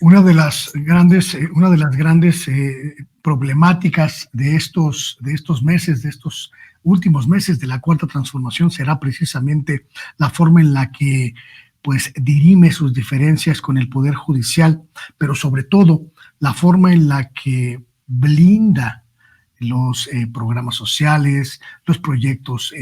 Una de las grandes problemáticas de estos meses, de estos últimos meses de la Cuarta Transformación será precisamente la forma en la que pues dirime sus diferencias con el Poder Judicial, pero sobre todo la forma en la que blinda los programas sociales, los proyectos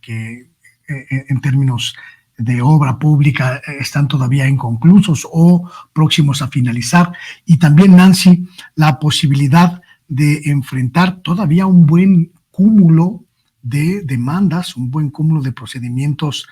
que en términos de obra pública están todavía inconclusos o próximos a finalizar. Y también, Nancy, la posibilidad de enfrentar todavía un buen cúmulo de demandas, un buen cúmulo de procedimientos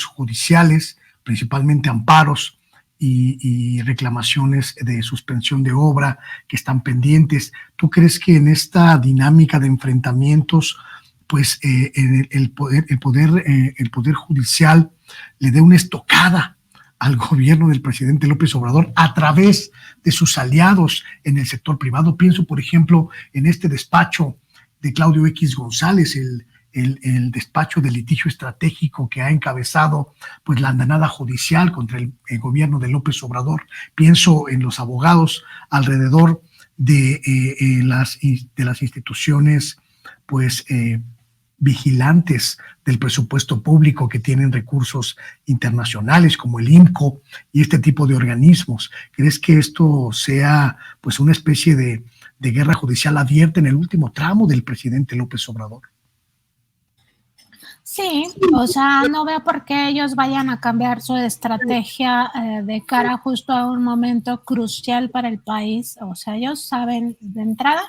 judiciales, principalmente amparos y reclamaciones de suspensión de obra que están pendientes. ¿Tú crees que en esta dinámica de enfrentamientos pues el poder judicial le dé una estocada al gobierno del presidente López Obrador a través de sus aliados en el sector privado? Pienso, por ejemplo, en este despacho de Claudio X González, el despacho de litigio estratégico que ha encabezado pues la andanada judicial contra el gobierno de López Obrador. Pienso en los abogados alrededor de las instituciones pues vigilantes del presupuesto público que tienen recursos internacionales como el INCO y este tipo de organismos. ¿Crees que esto sea pues una especie de guerra judicial abierta en el último tramo del presidente López Obrador? Sí, o sea, no veo por qué ellos vayan a cambiar su estrategia de cara justo a un momento crucial para el país. O sea, ellos saben de entrada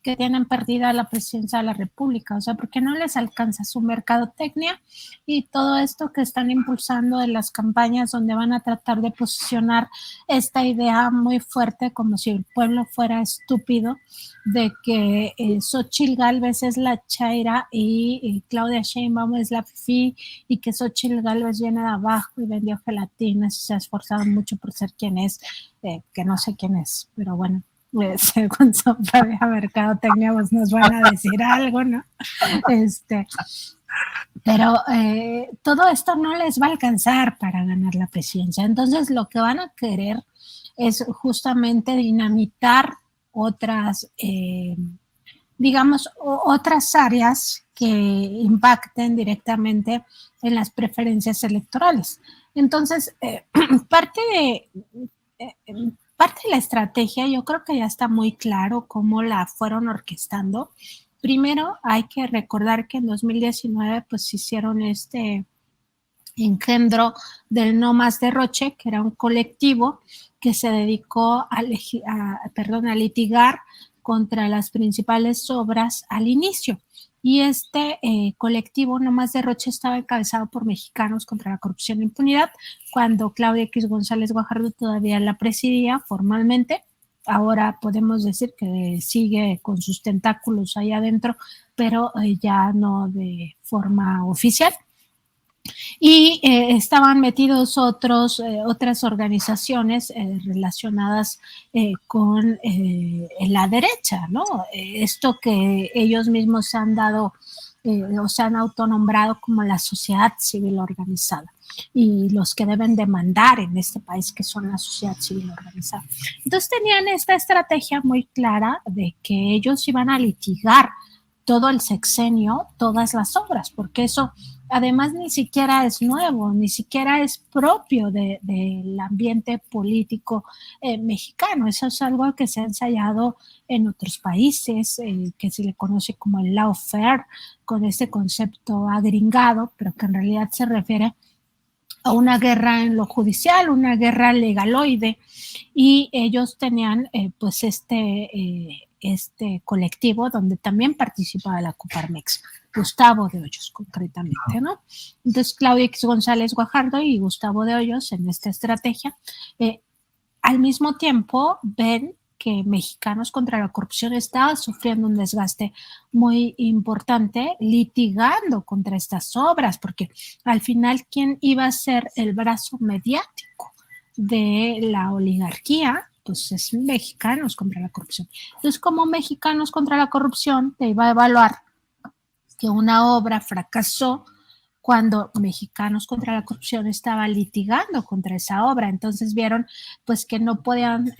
que tienen perdida la presidencia de la República, o sea, porque no les alcanza su mercadotecnia y todo esto que están impulsando de las campañas donde van a tratar de posicionar esta idea muy fuerte como si el pueblo fuera estúpido, de que Xóchitl Gálvez es la chaira y Claudia Sheinbaum es la fifí, y que Xóchitl Gálvez viene de abajo y vendió gelatinas y se ha esforzado mucho por ser quien es, que no sé quién es, pero bueno, según su propia mercadotecnia pues nos van a decir algo, ¿no? Pero todo esto no les va a alcanzar para ganar la presidencia. Entonces lo que van a querer es justamente dinamitar otras, digamos, otras áreas que impacten directamente en las preferencias electorales. Entonces, parte de la estrategia, yo creo que ya está muy claro cómo la fueron orquestando. Primero, hay que recordar que en 2019 pues hicieron este engendro del No Más Derroche, que era un colectivo que se dedicó a litigar contra las principales obras al inicio. Y este colectivo No Más Derroche estaba encabezado por Mexicanos contra la Corrupción e Impunidad, cuando Claudia X González Guajardo todavía la presidía formalmente. Ahora podemos decir que sigue con sus tentáculos allá adentro, pero ya no de forma oficial. Y estaban metidos otras organizaciones relacionadas con la derecha, ¿no? Esto que ellos mismos se han dado o se han autonombrado como la sociedad civil organizada, y los que deben demandar en este país, que son la sociedad civil organizada. Entonces tenían esta estrategia muy clara de que ellos iban a litigar todo el sexenio, todas las obras, porque eso además ni siquiera es nuevo, ni siquiera es propio del ambiente político mexicano. Eso es algo que se ha ensayado en otros países, que se le conoce como el lawfare, con este concepto agringado, pero que en realidad se refiere a una guerra en lo judicial, una guerra legaloide, y ellos tenían pues este colectivo donde también participaba la Coparmex, Gustavo de Hoyos concretamente, ¿no? Entonces Claudia X González Guajardo y Gustavo de Hoyos en esta estrategia al mismo tiempo ven que Mexicanos contra la Corrupción estaba sufriendo un desgaste muy importante litigando contra estas obras, porque al final, ¿quién iba a ser el brazo mediático de la oligarquía? Pues es Mexicanos contra la Corrupción. Entonces, como Mexicanos contra la Corrupción te iba a evaluar que una obra fracasó cuando Mexicanos contra la Corrupción estaba litigando contra esa obra. Entonces vieron pues que no podían,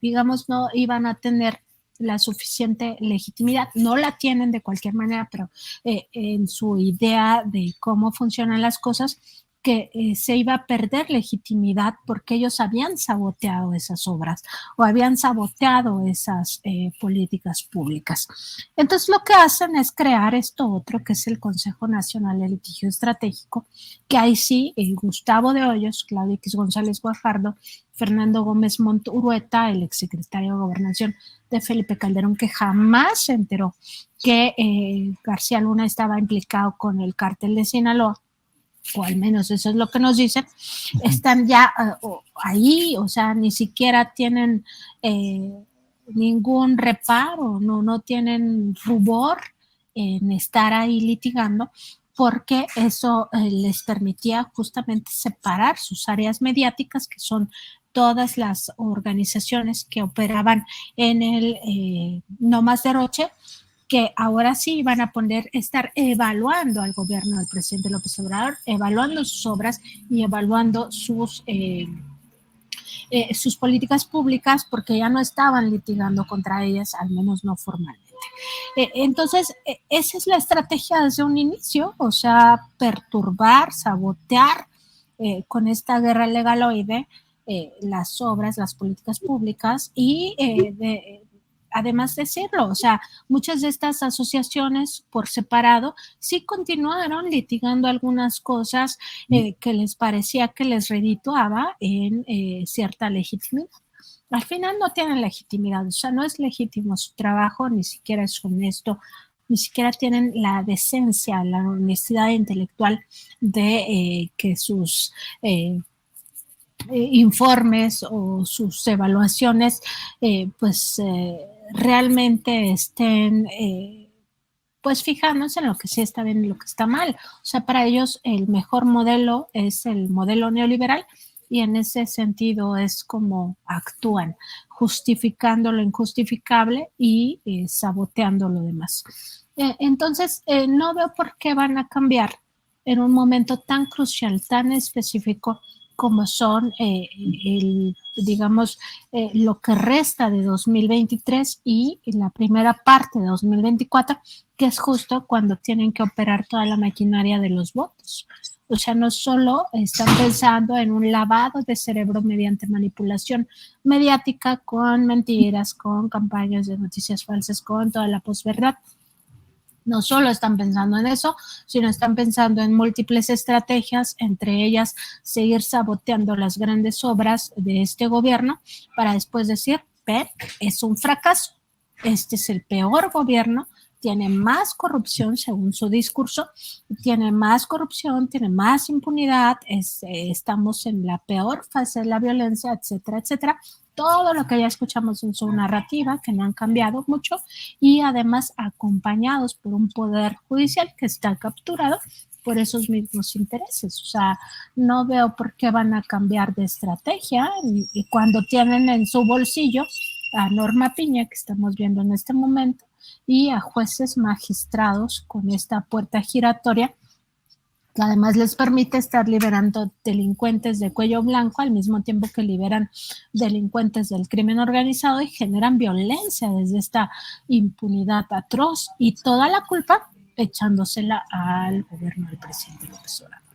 digamos, no iban a tener la suficiente legitimidad. No la tienen de cualquier manera, pero en su idea de cómo funcionan las cosas, que se iba a perder legitimidad porque ellos habían saboteado esas obras o habían saboteado esas políticas públicas. Entonces lo que hacen es crear esto otro, que es el Consejo Nacional de Litigio Estratégico, que ahí sí, Gustavo de Hoyos, Claudio X González Guajardo, Fernando Gómez Monturueta, el exsecretario de Gobernación de Felipe Calderón, que jamás se enteró que García Luna estaba implicado con el cártel de Sinaloa, o al menos eso es lo que nos dicen, están ya ahí, o sea, ni siquiera tienen ningún reparo, no tienen rubor en estar ahí litigando, porque eso les permitía justamente separar sus áreas mediáticas, que son todas las organizaciones que operaban en el No Más Derroche, que ahora sí van a estar evaluando al gobierno del presidente López Obrador, evaluando sus obras y evaluando sus políticas públicas, porque ya no estaban litigando contra ellas, al menos no formalmente. Entonces, esa es la estrategia desde un inicio, o sea, perturbar, sabotear con esta guerra legaloide las obras, las políticas públicas y además decirlo, o sea, muchas de estas asociaciones por separado sí continuaron litigando algunas cosas que les parecía que les redituaba en cierta legitimidad. Al final no tienen legitimidad, o sea, no es legítimo su trabajo, ni siquiera es honesto, ni siquiera tienen la decencia, la honestidad intelectual de que sus informes o sus evaluaciones realmente estén pues fijándose en lo que sí está bien y lo que está mal. O sea, para ellos el mejor modelo es el modelo neoliberal, y en ese sentido es como actúan, justificando lo injustificable y saboteando lo demás. Entonces, no veo por qué van a cambiar en un momento tan crucial, tan específico, como son, digamos, lo que resta de 2023 y la primera parte de 2024, que es justo cuando tienen que operar toda la maquinaria de los votos. O sea, no solo están pensando en un lavado de cerebro mediante manipulación mediática con mentiras, con campañas de noticias falsas, con toda la posverdad. No solo están pensando en eso, sino están pensando en múltiples estrategias, entre ellas seguir saboteando las grandes obras de este gobierno para después decir, ven, es un fracaso, este es el peor gobierno, tiene más corrupción según su discurso, tiene más corrupción, tiene más impunidad, estamos en la peor fase de la violencia, etcétera, etcétera. Todo lo que ya escuchamos en su narrativa, que no han cambiado mucho, y además acompañados por un poder judicial que está capturado por esos mismos intereses. O sea, no veo por qué van a cambiar de estrategia, y cuando tienen en su bolsillo a Norma Piña, que estamos viendo en este momento, y a jueces magistrados con esta puerta giratoria, que además les permite estar liberando delincuentes de cuello blanco al mismo tiempo que liberan delincuentes del crimen organizado y generan violencia desde esta impunidad atroz, y toda la culpa echándosela al gobierno del presidente López Obrador.